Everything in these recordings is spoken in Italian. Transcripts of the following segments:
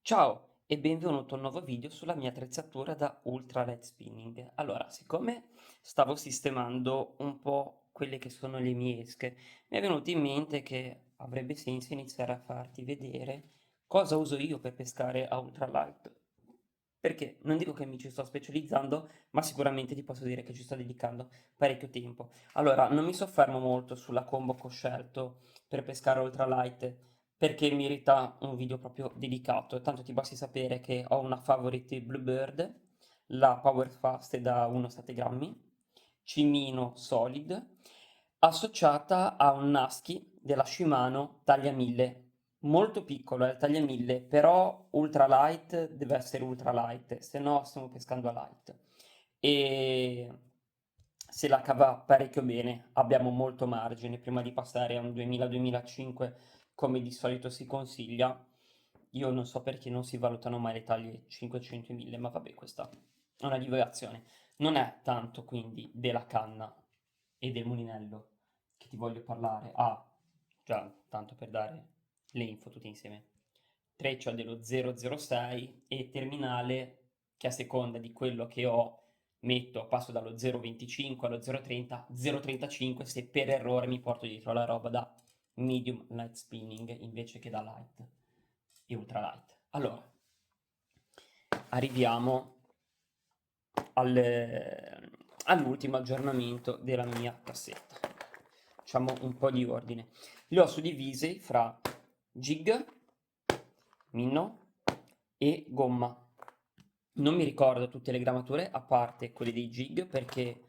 Ciao e benvenuto a un nuovo video sulla mia attrezzatura da Ultra Light Spinning. Allora, siccome stavo sistemando un po' quelle che sono le mie esche, mi è venuto in mente che avrebbe senso iniziare a farti vedere cosa uso io per pescare a Ultra Light. Perché non dico che mi ci sto specializzando, ma sicuramente ti posso dire che ci sto dedicando parecchio tempo. Allora, non mi soffermo molto sulla combo che ho scelto per pescare ultralight perché merita un video proprio dedicato. Tanto ti basti sapere che ho una favorite Bluebird, la Power Fast da 1,7 grammi, cimino solid, associata a un Husky della Shimano taglia 1000. Molto piccolo è il taglia 1000, però ultralight deve essere ultralight, se no stiamo pescando a light. E se la cava parecchio bene, abbiamo molto margine prima di passare a un 2000-2005 come di solito si consiglia. Io non so perché non si valutano mai le taglie 500 e 1000, ma vabbè, questa è una divagazione. Non è tanto quindi della canna e del mulinello che ti voglio parlare. Ah, già, tanto per dare le info tutte insieme. Treccia dello 006 e terminale che a seconda di quello che ho metto, passo dallo 0,25 allo 0,30, 0,35 se per errore mi porto dietro la roba da medium light spinning invece che da light e ultra light. Allora, arriviamo all'ultimo aggiornamento della mia cassetta. Facciamo un po' di ordine. Le ho suddivise fra jig, minnow e gomma. Non mi ricordo tutte le grammature, a parte quelle dei jig, perché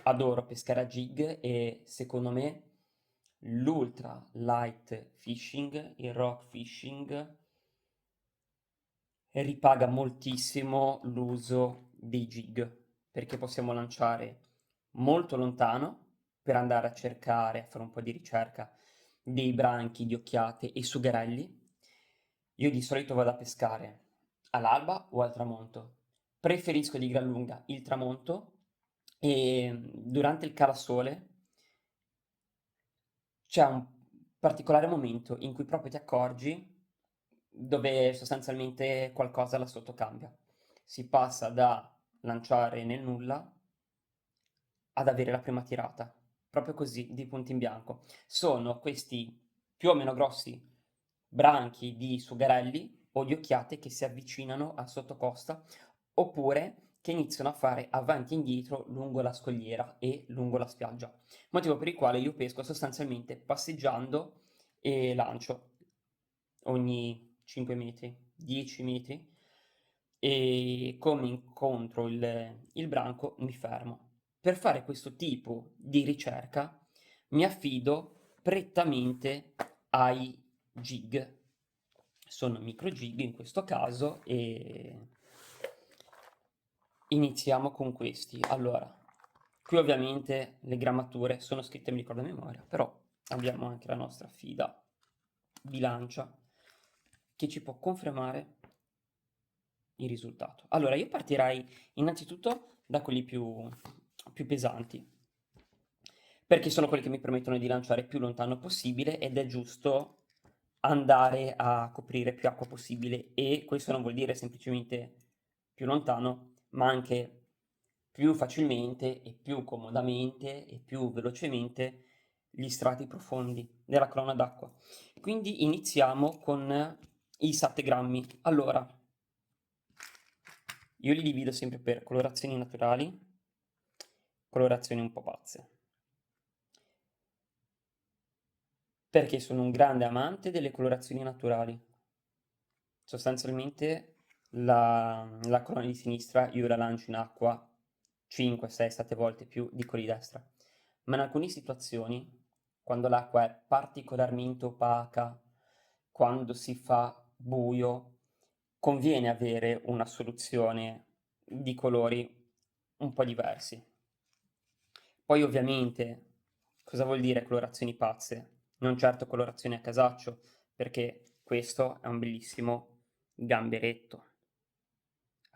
adoro pescare a jig e secondo me l'ultra light fishing, il rock fishing, ripaga moltissimo l'uso dei jig, perché possiamo lanciare molto lontano per andare a cercare, a fare un po' di ricerca dei branchi di occhiate e sugherelli. Io di solito vado a pescare all'alba o al tramonto. Preferisco di gran lunga il tramonto e durante il calasole c'è un particolare momento in cui proprio ti accorgi dove sostanzialmente qualcosa là sotto cambia. Si passa da lanciare nel nulla ad avere la prima tirata, proprio così, di punto in bianco. Sono questi più o meno grossi branchi di sugherelli o di occhiate che si avvicinano al sottocosta oppure che iniziano a fare avanti e indietro lungo la scogliera e lungo la spiaggia. Motivo per il quale io pesco sostanzialmente passeggiando e lancio ogni 5 metri, 10 metri e come incontro il branco mi fermo. Per fare questo tipo di ricerca mi affido prettamente ai jig. Sono micro jig in questo caso e iniziamo con questi. Allora, qui ovviamente le grammature sono scritte, mi ricordo a memoria, però abbiamo anche la nostra fida bilancia che ci può confermare il risultato. Allora, io partirei innanzitutto da quelli più pesanti, perché sono quelli che mi permettono di lanciare più lontano possibile ed è giusto andare a coprire più acqua possibile e questo non vuol dire semplicemente più lontano, ma anche più facilmente e più comodamente e più velocemente gli strati profondi della colonna d'acqua. Quindi iniziamo con i 7 grammi. Allora, io li divido sempre per colorazioni naturali, colorazioni un po' pazze, perché sono un grande amante delle colorazioni naturali. Sostanzialmente la colonna di sinistra io la lancio in acqua 5, 6, 7 volte più di quella di destra, ma in alcune situazioni, quando l'acqua è particolarmente opaca, quando si fa buio, conviene avere una soluzione di colori un po' diversi. Poi ovviamente, cosa vuol dire colorazioni pazze? Non certo colorazioni a casaccio, perché questo è un bellissimo gamberetto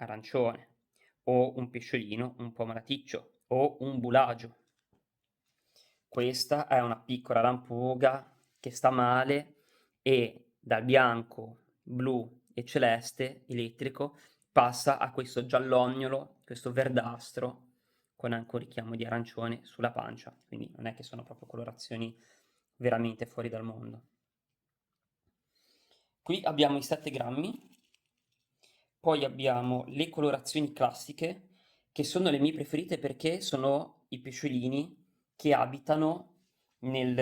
arancione, o un pesciolino un po' malaticcio, o un bulagio. Questa è una piccola lampuga che sta male e dal bianco, blu e celeste elettrico passa a questo giallognolo, questo verdastro con anche un richiamo di arancione sulla pancia, quindi non è che sono proprio colorazioni veramente fuori dal mondo. Qui abbiamo i 7 grammi, poi abbiamo le colorazioni classiche, che sono le mie preferite perché sono i pesciolini che abitano nel,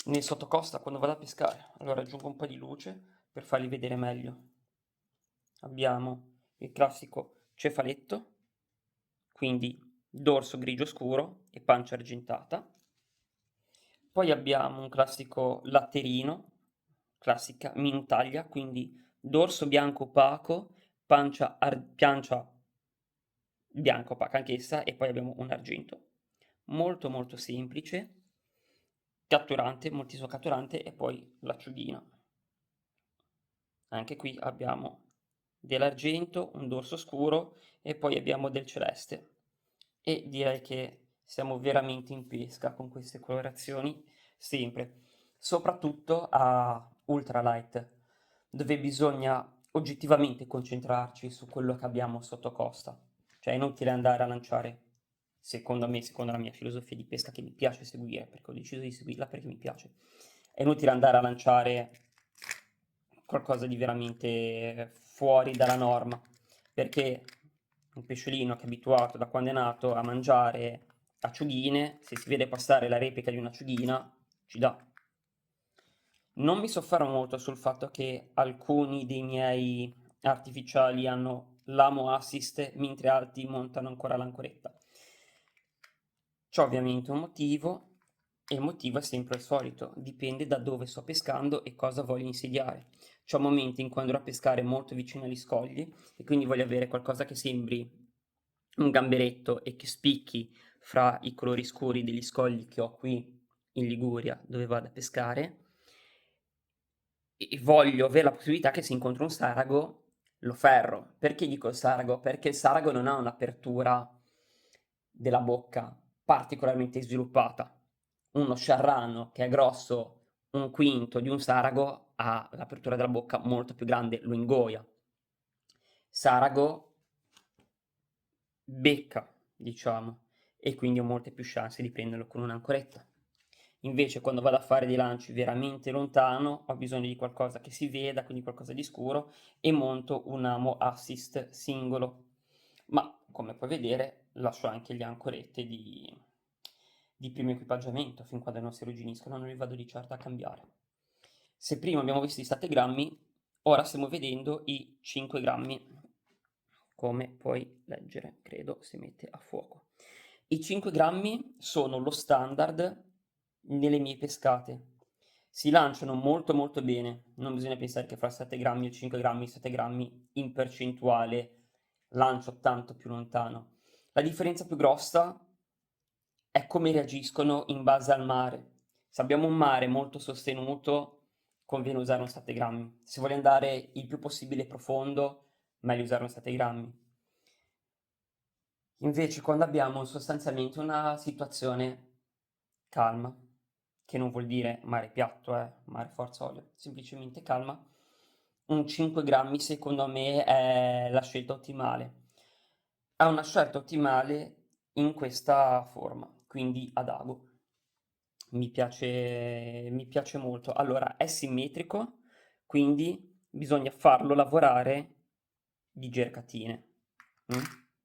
nel sottocosta quando vado a pescare. Allora aggiungo un po' di luce per farli vedere meglio. Abbiamo il classico cefaletto, quindi dorso grigio scuro e pancia argentata. Poi abbiamo un classico latterino, classica Minutaglia, quindi dorso bianco opaco, pancia bianca opaca anch'essa e poi abbiamo un argento. Molto molto semplice, catturante, moltissimo catturante e poi l'acciughina. Anche qui abbiamo dell'argento, un dorso scuro e poi abbiamo del celeste. E direi che siamo veramente in pesca con queste colorazioni sempre, soprattutto a ultralight, dove bisogna oggettivamente concentrarci su quello che abbiamo sotto costa. Cioè è inutile andare a lanciare, secondo me, secondo la mia filosofia di pesca che mi piace seguire, perché ho deciso di seguirla perché mi piace. È inutile andare a lanciare qualcosa di veramente fuori dalla norma, perché un pesciolino che è abituato da quando è nato a mangiare acciughine, se si vede passare la replica di un'acciughina, ci dà. Non mi soffermo molto sul fatto che alcuni dei miei artificiali hanno l'amo assist, mentre altri montano ancora l'ancoretta. C'è ovviamente un motivo, e il motivo è sempre il solito, dipende da dove sto pescando e cosa voglio insediare. C'è momenti in cui andrò a pescare molto vicino agli scogli e quindi voglio avere qualcosa che sembri un gamberetto e che spicchi fra i colori scuri degli scogli che ho qui in Liguria dove vado a pescare e voglio avere la possibilità che se incontro un sarago lo ferro. Perché dico il sarago? Perché il sarago non ha un'apertura della bocca particolarmente sviluppata. Uno sciarrano che è grosso un quinto di un sarago ha l'apertura della bocca molto più grande, lo ingoia. Sarago becca, diciamo, e quindi ho molte più chance di prenderlo con un'ancoretta. Invece quando vado a fare dei lanci veramente lontano ho bisogno di qualcosa che si veda, quindi qualcosa di scuro, e monto un amo assist singolo. Ma come puoi vedere lascio anche le ancorette di primo equipaggiamento fin quando non si arrugginiscono, non li vado di certo a cambiare. Se prima abbiamo visto i 7 grammi, ora stiamo vedendo i 5 grammi, come puoi leggere, credo, si mette a fuoco. I 5 grammi sono lo standard nelle mie pescate. Si lanciano molto molto bene, non bisogna pensare che fra 7 grammi e 5 grammi, 7 grammi in percentuale lancio tanto più lontano. La differenza più grossa è come reagiscono in base al mare. Se abbiamo un mare molto sostenuto, conviene usare un 7 grammi. Se vuoi andare il più possibile profondo, meglio usare un 7 grammi. Invece quando abbiamo sostanzialmente una situazione calma, che non vuol dire mare piatto, mare forza olio, semplicemente calma, un 5 grammi secondo me è la scelta ottimale. È una scelta ottimale in questa forma, quindi ad ago. Mi piace molto. Allora, è simmetrico, quindi bisogna farlo lavorare di cercatine.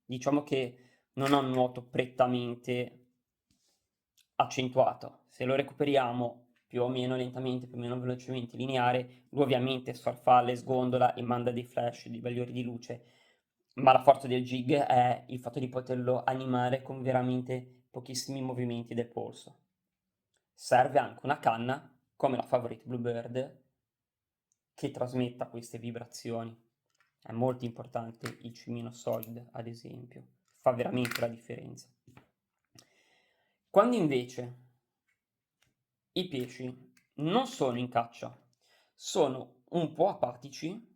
Diciamo che non ha un nuoto prettamente accentuato. Se lo recuperiamo più o meno lentamente, più o meno velocemente, lineare, lui ovviamente sfarfalla e sgondola e manda dei flash, dei bagliori di luce, ma la forza del jig è il fatto di poterlo animare con veramente pochissimi movimenti del polso. Serve anche una canna, come la Favorite Bluebird, che trasmetta queste vibrazioni. È molto importante il cimino solid, ad esempio, fa veramente la differenza. Quando invece i pesci non sono in caccia, sono un po' apatici,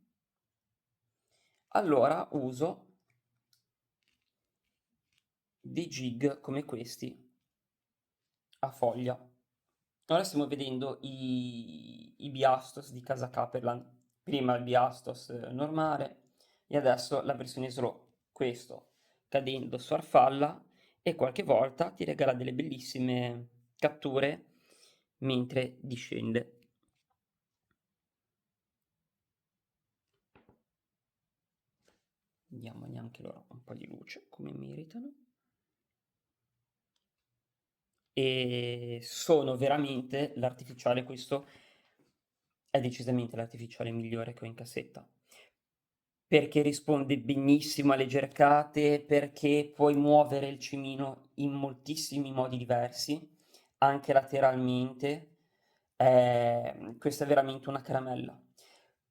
allora uso dei jig come questi a foglia. Ora stiamo vedendo i Biastos di Casa Caperland, prima il Biastos normale e adesso la versione slow. Questo cadendo su farfalla e qualche volta ti regala delle bellissime catture mentre discende. Diamogli anche loro un po' di luce come meritano. E sono veramente l'artificiale, questo è decisamente l'artificiale migliore che ho in cassetta. Perché risponde benissimo alle gercate, perché puoi muovere il cimino in moltissimi modi diversi, anche lateralmente. Questa è veramente una caramella.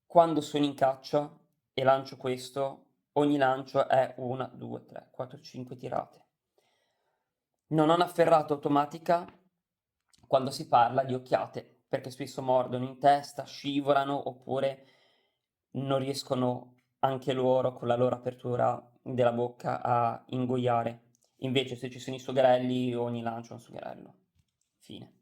Quando sono in caccia e lancio questo, ogni lancio è 1, 2, 3, 4, 5 tirate. Non ho una ferrata automatica quando si parla di occhiate, perché spesso mordono in testa, scivolano oppure non riescono anche loro con la loro apertura della bocca a ingoiare. Invece se ci sono i sugherelli, ogni lancio è un sugherello. Fine.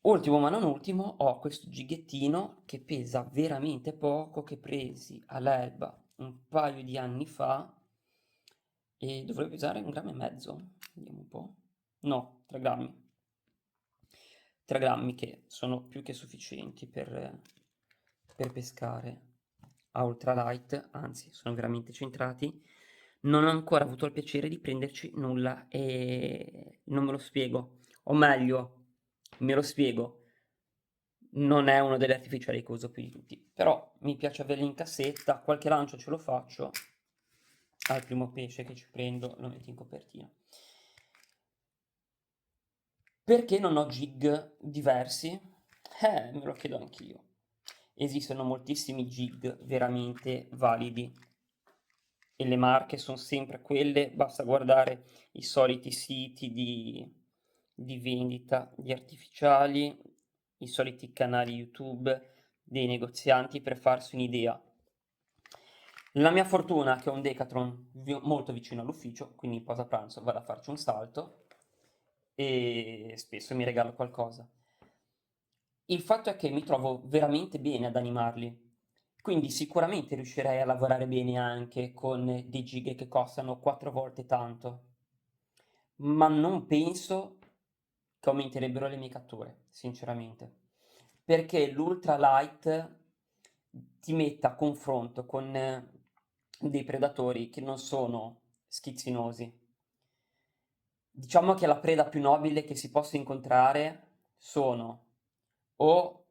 Ultimo ma non ultimo, ho questo gighettino che pesa veramente poco, che presi all'Elba un paio di anni fa e dovrebbe pesare 1,5 grammi. Vediamo un po'. No, 3 grammi. 3 grammi che sono più che sufficienti per pescare a ultralight, anzi sono veramente centrati. Non ho ancora avuto il piacere di prenderci nulla e non me lo spiego, o meglio, me lo spiego, non è uno degli artificiali che uso più di tutti, però mi piace averli in cassetta, qualche lancio ce lo faccio, al primo pesce che ci prendo lo metto in copertina. Perché non ho jig diversi? Me lo chiedo anch'io. Esistono moltissimi jig veramente validi e le marche sono sempre quelle, basta guardare i soliti siti di vendita di artificiali, i soliti canali YouTube dei negozianti per farsi un'idea. La mia fortuna è che ho un Decathlon molto vicino all'ufficio, quindi in pausa pranzo vado a farci un salto e spesso mi regalo qualcosa. Il fatto è che mi trovo veramente bene ad animarli, quindi sicuramente riuscirei a lavorare bene anche con dei gig che costano 4 volte tanto, ma non penso che aumenterebbero le mie catture, sinceramente, perché l'ultra light ti mette a confronto con dei predatori che non sono schizzinosi. Diciamo che la preda più nobile che si possa incontrare sono o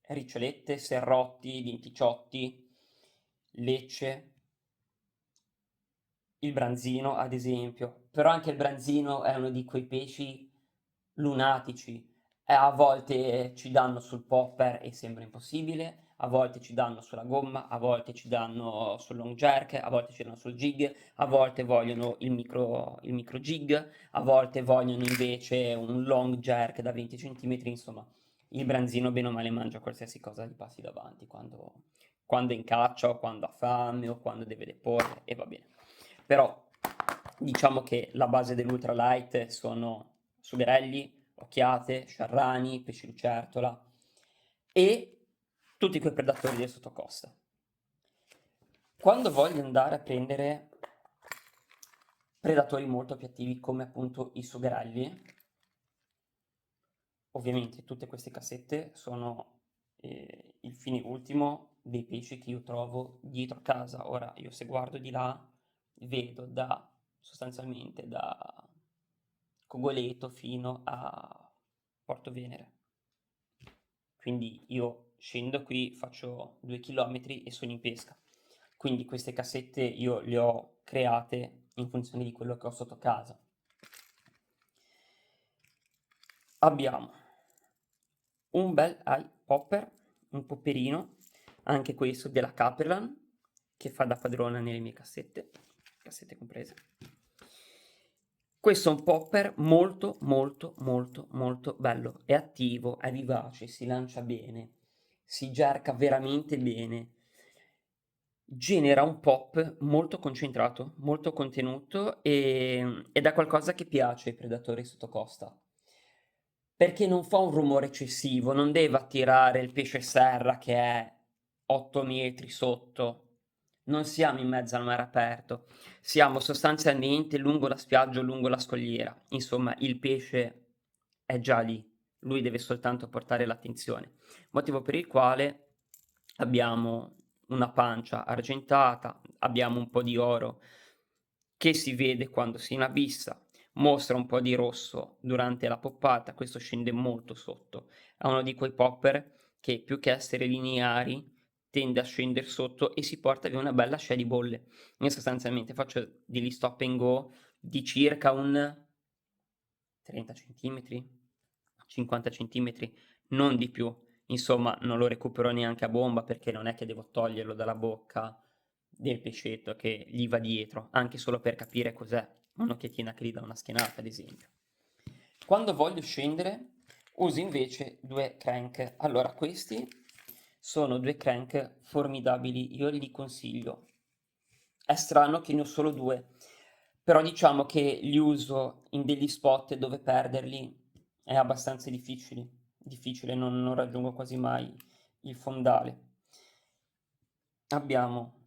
ricciolette, serrotti, denticciotti, lecce, il branzino ad esempio, però anche il branzino è uno di quei pesci lunatici e a volte ci danno sul popper e sembra impossibile, a volte ci danno sulla gomma, a volte ci danno sul long jerk, a volte ci danno sul jig, a volte vogliono il micro jig, a volte vogliono invece un long jerk da 20 centimetri, insomma, il branzino bene o male mangia qualsiasi cosa gli passi davanti quando è in caccia o quando ha fame o quando deve deporre e va bene. Però diciamo che la base dell'ultralight sono sugherelli, occhiate, sciarrani, pesci lucertola e tutti quei predatori del sottocosta. Quando voglio andare a prendere predatori molto più attivi come appunto i sugherelli, ovviamente tutte queste cassette sono il fine ultimo dei pesci che io trovo dietro a casa. Ora io se guardo di là vedo sostanzialmente da Cogoleto fino a Porto Venere. Quindi io scendo qui, faccio 2 chilometri e sono in pesca. Quindi queste cassette io le ho create in funzione di quello che ho sotto casa. Abbiamo un bel eye popper, un popperino, anche questo della Caperlan, che fa da padrona nelle mie cassette comprese. Questo è un popper molto molto molto molto bello, è attivo, è vivace, si lancia bene, si gerca veramente bene, genera un pop molto concentrato, molto contenuto ed è qualcosa che piace ai predatori sottocosta. perché non fa un rumore eccessivo, non deve attirare il pesce serra che è 8 metri sotto. Non siamo in mezzo al mare aperto, siamo sostanzialmente lungo la spiaggia o lungo la scogliera. Insomma, il pesce è già lì, lui deve soltanto portare l'attenzione. Motivo per il quale abbiamo una pancia argentata, abbiamo un po' di oro che si vede quando si inabissa, mostra un po' di rosso durante la poppata, questo scende molto sotto. È uno di quei popper che più che essere lineari tende a scender sotto e si porta via una bella scia di bolle. Io sostanzialmente faccio degli stop and go di circa un 30 centimetri, 50 centimetri, non di più. Insomma, non lo recupero neanche a bomba perché non è che devo toglierlo dalla bocca del pescetto che gli va dietro, anche solo per capire cos'è, un'occhiatina che gli dà una schienata, ad esempio. Quando voglio scendere, uso invece due crank. Allora, questi sono due crank formidabili, io li consiglio. È strano che ne ho solo due, però diciamo che li uso in degli spot dove perderli è abbastanza difficile, non raggiungo quasi mai il fondale. Abbiamo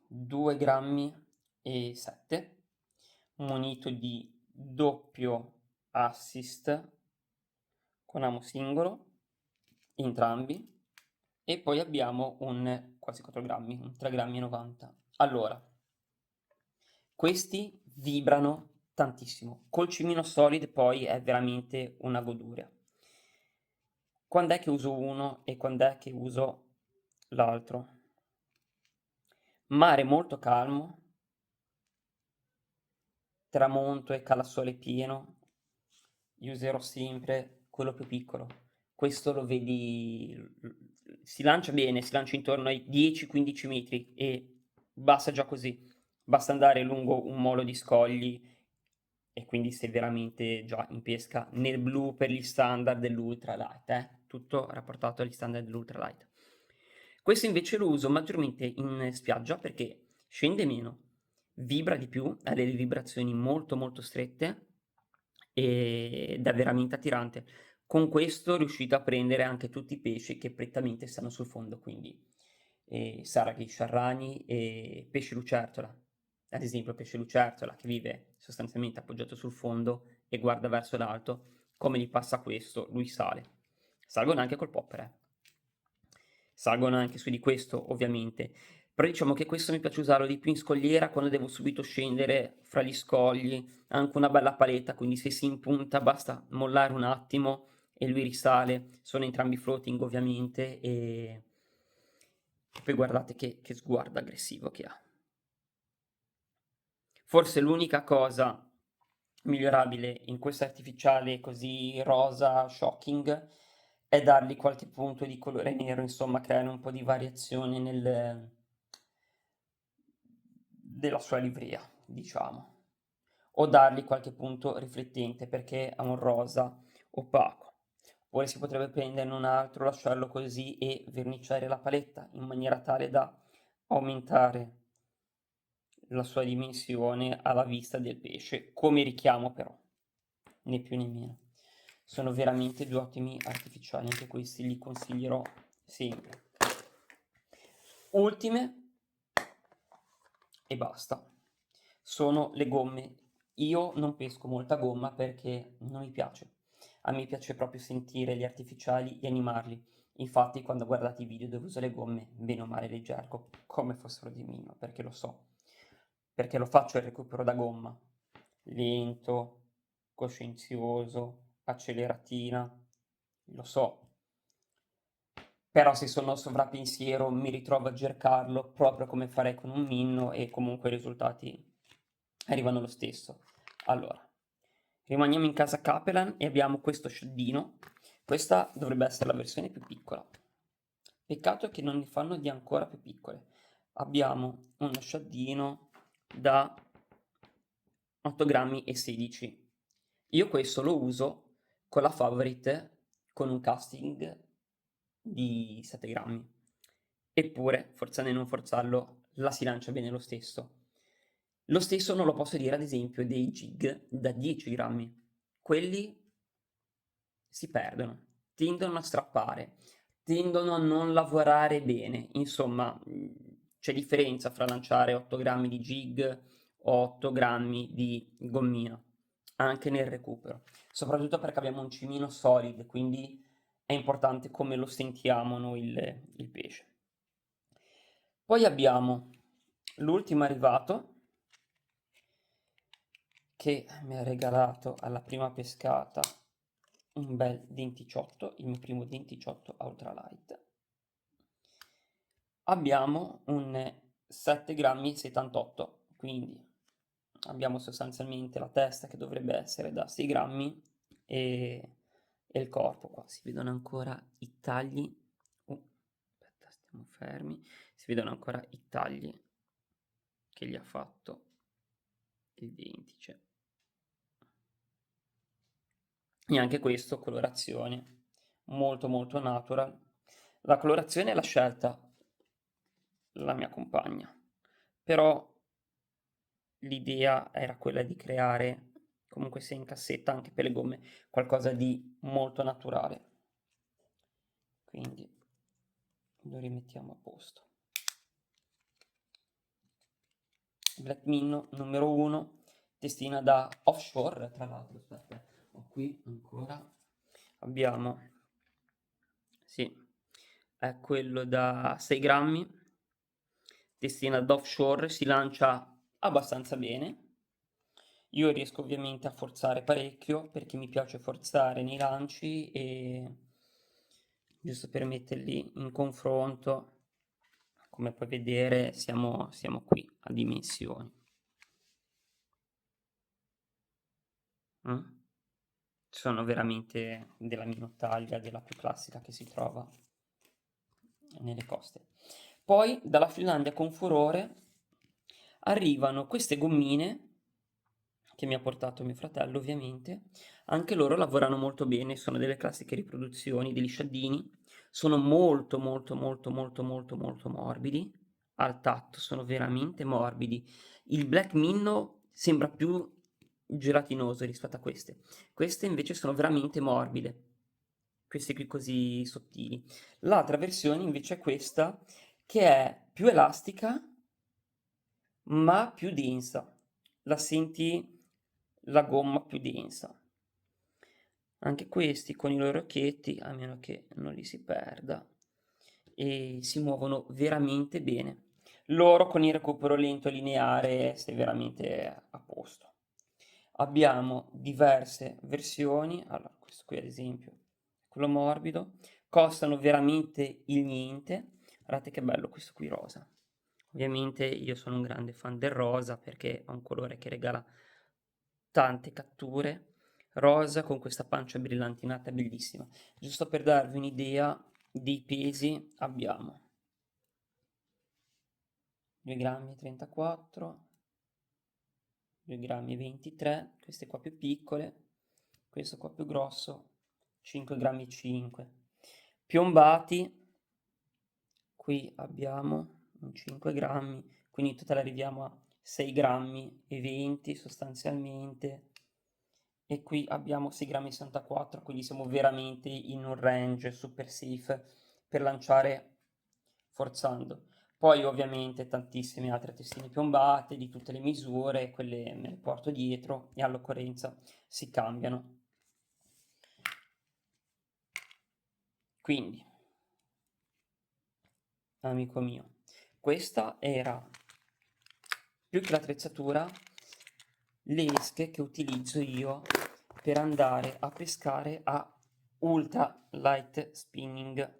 2 grammi e 7, munito di doppio assist con amo singolo, entrambi, e poi abbiamo un quasi 4 grammi, un 3 grammi e 90. Allora, questi vibrano tantissimo. Col cimino solid poi è veramente una goduria. Quand'è che uso uno e quand'è che uso l'altro? Mare molto calmo, tramonto e calasole pieno, io userò sempre quello più piccolo. Questo lo vedi, si lancia bene, si lancia intorno ai 10-15 metri e basta già così. Basta andare lungo un molo di scogli e quindi sei veramente già in pesca nel blu per gli standard dell'ultralight, tutto rapportato agli standard dell'ultralight. Questo invece lo uso maggiormente in spiaggia perché scende meno, vibra di più, ha delle vibrazioni molto molto strette ed è veramente attirante. Con questo riuscite a prendere anche tutti i pesci che prettamente stanno sul fondo, quindi saraghi, sciarrani e pesce lucertola. Ad esempio pesce lucertola che vive sostanzialmente appoggiato sul fondo e guarda verso l'alto, come gli passa questo, lui sale. Salgono anche col popper, salgono anche su di questo ovviamente, però diciamo che questo mi piace usarlo di più in scogliera quando devo subito scendere fra gli scogli, ha anche una bella paletta, quindi se si impunta basta mollare un attimo e lui risale, sono entrambi floating ovviamente e poi guardate che sguardo aggressivo che ha. Forse l'unica cosa migliorabile in questo artificiale così rosa, shocking, è dargli qualche punto di colore nero, insomma creare un po' di variazione della sua livrea, diciamo. O dargli qualche punto riflettente perché ha un rosa opaco. Oppure si potrebbe prenderne un altro, lasciarlo così e verniciare la paletta in maniera tale da aumentare la sua dimensione alla vista del pesce, come richiamo però, né più né meno. Sono veramente due ottimi artificiali, anche questi li consiglierò sempre. Ultime e basta. Sono le gomme. Io non pesco molta gomma perché non mi piace. A me piace proprio sentire gli artificiali e animarli. Infatti, quando guardate i video dove uso le gomme, bene o male le cerco come fossero di mino, perché lo so. Perché lo faccio il recupero da gomma. Lento, coscienzioso, acceleratina. Lo so, però se sono sovrappensiero mi ritrovo a cercarlo proprio come farei con un minno e comunque i risultati arrivano lo stesso. Allora, rimaniamo in casa Capelan e abbiamo questo sceddino. Questa dovrebbe essere la versione più piccola. Peccato che non ne fanno di ancora più piccole. Abbiamo uno sciaddino da 8 grammi e 16. Io questo lo uso con la Favorite con un casting di 7 grammi. Eppure, forzando e non forzarlo, la si lancia bene lo stesso. Lo stesso non lo posso dire ad esempio dei jig da 10 grammi. Quelli si perdono, tendono a strappare, tendono a non lavorare bene. Insomma, c'è differenza fra lanciare 8 grammi di jig o 8 grammi di gommino, anche nel recupero, soprattutto perché abbiamo un cimino solido, quindi è importante come lo sentiamo noi il pesce. Poi abbiamo l'ultimo arrivato che mi ha regalato alla prima pescata un bel denticciotto, il mio primo denticciotto ultralight. Abbiamo un 7 grammi e 78, quindi abbiamo sostanzialmente la testa che dovrebbe essere da 6 grammi e il corpo. Qua si vedono ancora i tagli. Aspetta, stiamo fermi. Si vedono ancora i tagli che gli ha fatto il dentice. E anche questo colorazione molto molto natural. La colorazione l'ha scelta la mia compagna, però l'idea era quella di creare, comunque sia in cassetta anche per le gomme, qualcosa di molto naturale. Quindi lo rimettiamo a posto. Black Minnow numero 1, testina da offshore, tra l'altro, aspetta, ho qui ancora, abbiamo, sì, è quello da 6 grammi, testina da offshore, si lancia abbastanza bene. Io riesco ovviamente a forzare parecchio perché mi piace forzare nei lanci e giusto per metterli in confronto, come puoi vedere siamo qui a dimensioni. Sono veramente della minutaglia, della più classica che si trova nelle coste. Poi dalla Finlandia con furore arrivano queste gommine che mi ha portato mio fratello ovviamente, anche loro lavorano molto bene, sono delle classiche riproduzioni degli sciaddini, sono molto molto molto molto molto molto morbidi, al tatto sono veramente morbidi. Il Black Minnow sembra più gelatinoso rispetto a queste invece sono veramente morbide, queste qui così sottili. L'altra versione invece è questa che è più elastica ma più densa, la senti la gomma più densa. Anche questi con i loro occhietti, a meno che non li si perda, e si muovono veramente bene. Loro con il recupero lento lineare sei veramente a posto. Abbiamo diverse versioni, allora questo qui ad esempio, quello morbido, costano veramente il niente. Guardate che bello questo qui rosa. Ovviamente io sono un grande fan del rosa perché è un colore che regala tante catture. Rosa con questa pancia brillantinata bellissima. Giusto per darvi un'idea dei pesi abbiamo 2 grammi e 34, 2 grammi e 23, queste qua più piccole, questo qua più grosso, 5 grammi e 5. Piombati, qui abbiamo 5 grammi, quindi in totale arriviamo a 6 grammi e 20 sostanzialmente. E qui abbiamo 6 grammi e 64, quindi siamo veramente in un range super safe per lanciare forzando. Poi ovviamente tantissime altre testine piombate di tutte le misure, quelle me le porto dietro e all'occorrenza si cambiano. Quindi, amico mio, questa era più che l'attrezzatura, le esche che utilizzo io per andare a pescare a ultra light spinning.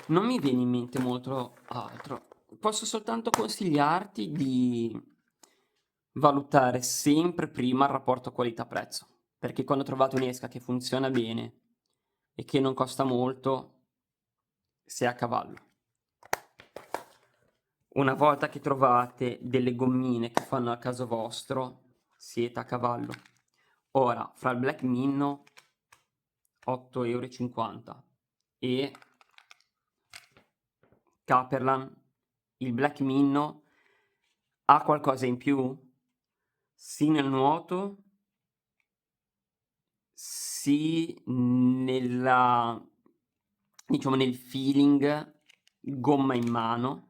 Non mi viene in mente molto altro. Posso soltanto consigliarti di valutare sempre prima il rapporto qualità-prezzo, perché quando trovate un'esca che funziona bene e che non costa molto, sei a cavallo. Una volta che trovate delle gommine che fanno al caso vostro, siete a cavallo. Ora, fra il Black Minnow 8,50 € e Caperlan, il Black Minnow ha qualcosa in più? Sì nel nuoto, sì nella, diciamo, nel feeling gomma in mano,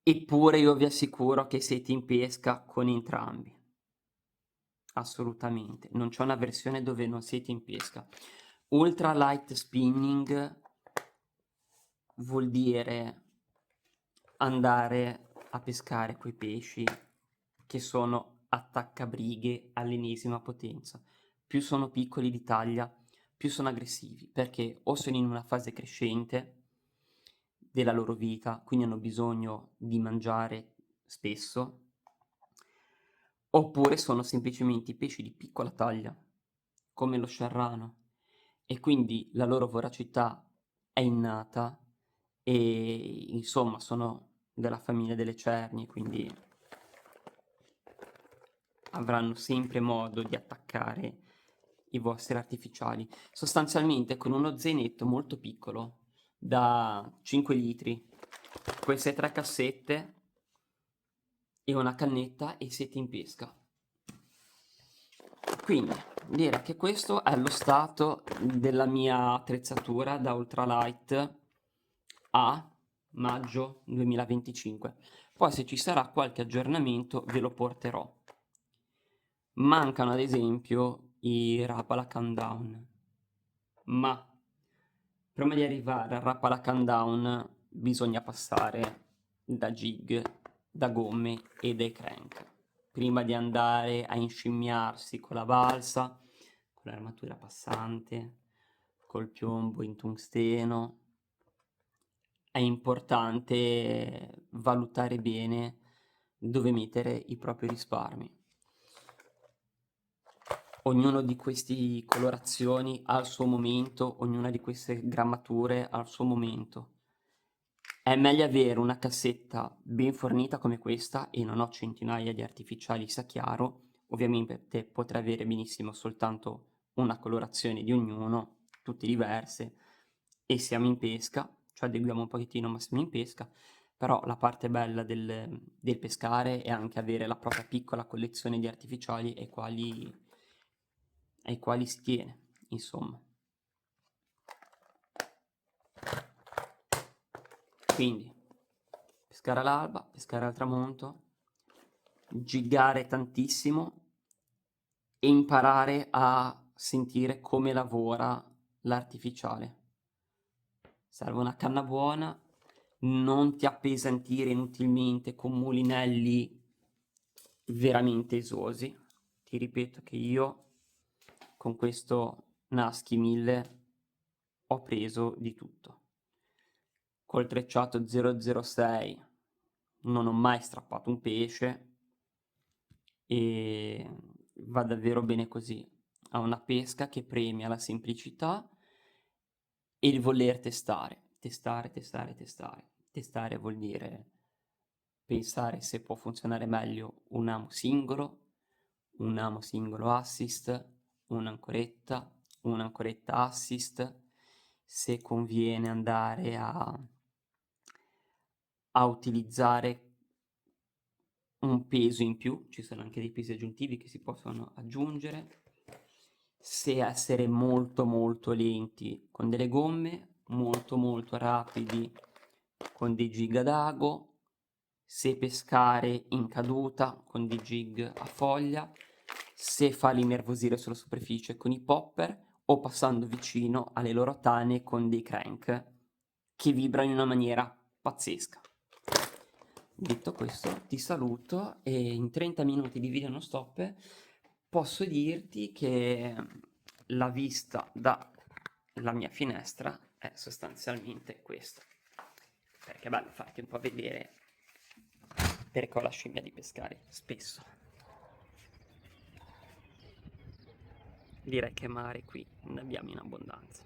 eppure io vi assicuro che siete in pesca con entrambi. Assolutamente, non c'è una versione dove non siete in pesca. Ultra light spinning vuol dire andare a pescare quei pesci che sono attaccabrighe all'ennesima potenza. Più sono piccoli di taglia, più sono aggressivi, perché o sono in una fase crescente della loro vita, quindi hanno bisogno di mangiare spesso, oppure sono semplicemente pesci di piccola taglia, come lo sciarrano, e quindi la loro voracità è innata e insomma sono della famiglia delle cernie, quindi avranno sempre modo di attaccare i vostri artificiali. Sostanzialmente con uno zainetto molto piccolo, da 5 litri, queste 3 cassette e una cannetta e siete in pesca. Quindi direi che questo è lo stato della mia attrezzatura da ultralight a maggio 2025. Poi se ci sarà qualche aggiornamento ve lo porterò. Mancano ad esempio i Rapala Countdown, ma prima di arrivare al Rapala Countdown bisogna passare da jig, da gomme e dai crank, prima di andare a inscimmiarsi con la balsa, con l'armatura passante, col piombo in tungsteno. È importante valutare bene dove mettere i propri risparmi. Ognuno di questi colorazioni ha il suo momento, ognuna di queste grammature ha il suo momento. È meglio avere una cassetta ben fornita come questa, e non ho centinaia di artificiali, sia chiaro. Ovviamente potrei avere benissimo soltanto una colorazione di ognuno, tutte diverse, e siamo in pesca, cioè adeguiamo un pochettino ma siamo in pesca. Però la parte bella del pescare è anche avere la propria piccola collezione di artificiali ai quali si tiene, insomma. Quindi pescare all'alba, pescare al tramonto, giggare tantissimo e imparare a sentire come lavora l'artificiale. Serve una canna buona, non ti appesantire inutilmente con mulinelli veramente esosi. Ti ripeto che io con questo Nasky 1000 ho preso di tutto. Col trecciato 006 non ho mai strappato un pesce e va davvero bene così. Ha una pesca che premia la semplicità e il voler testare. Testare vuol dire pensare se può funzionare meglio un amo singolo assist, un'ancoretta assist, se conviene andare a utilizzare un peso in più, ci sono anche dei pesi aggiuntivi che si possono aggiungere, se essere molto molto lenti con delle gomme, molto rapidi con dei jig ad ago, se pescare in caduta con dei jig a foglia, se farli innervosire sulla superficie con i popper o passando vicino alle loro tane con dei crank che vibrano in una maniera pazzesca. Detto questo, ti saluto e in 30 minuti di video non stop posso dirti che la vista dalla mia finestra è sostanzialmente questa. Perché è bello farti un po' vedere, perché ho la scimmia di pescare spesso. Direi che mare qui ne abbiamo in abbondanza.